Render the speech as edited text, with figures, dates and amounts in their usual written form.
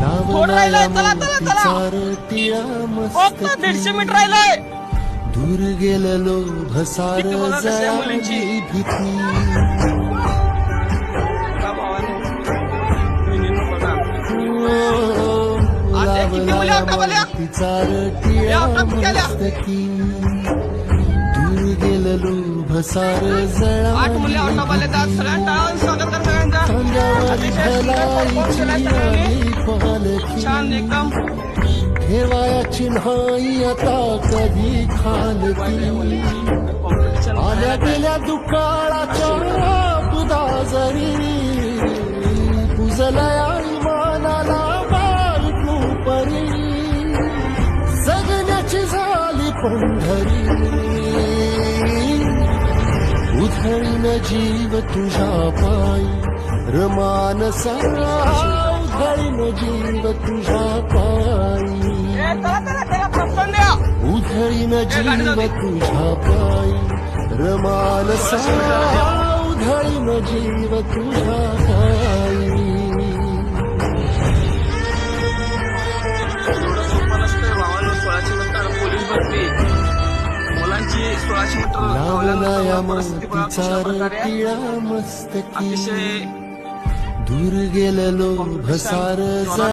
थोडं राहिलंय, चला चला चला. फक्त 150 मीटर राहिलंय. दूर गेलेलो भसार किती बघा कशा जळाली मुलींची. भीती. बघा भावानो, बहिणींनो बघा. आज एक किती मुली आउट आल्या? तिचा रटिया आउट केल्या. मस्तकी. दूर गेलेलो भसार 8 मुली आउट जळाली आल्या. आज सगळ्यांना स्वागत कर सगळ्यांचा. खांद्यावर अतिशय सुंदर performance केलाय भलाईची सगळ्यांनी. आली पालखी. छान एकदम. ठेवायाची नाही आता कधी खालती. आल्या गेल्या दुकाळाच्या दुधाजरी पुजलया इमानाला बाळकू परी. जगण्याची झाली पंढरी. उधळीन जीव तुझ्या पायी रमानसा. उधळीन जीव तुझ्या पायी. चला चला चला पटकन द्या. उधळीन जीव तुझ्या पायी रमानसा. उधळीन जीव तुझ्या पायी. एवढं सोपं नसतंय भावानो. 1600 मीटर पोलीस भरती, मुलांची 1600 मीटर लावला या परिस्थिती बघा मोतीचा कशा प्रकारे आहे. रटिया मस्तकी. अतिशय दूर गेलेलो भसार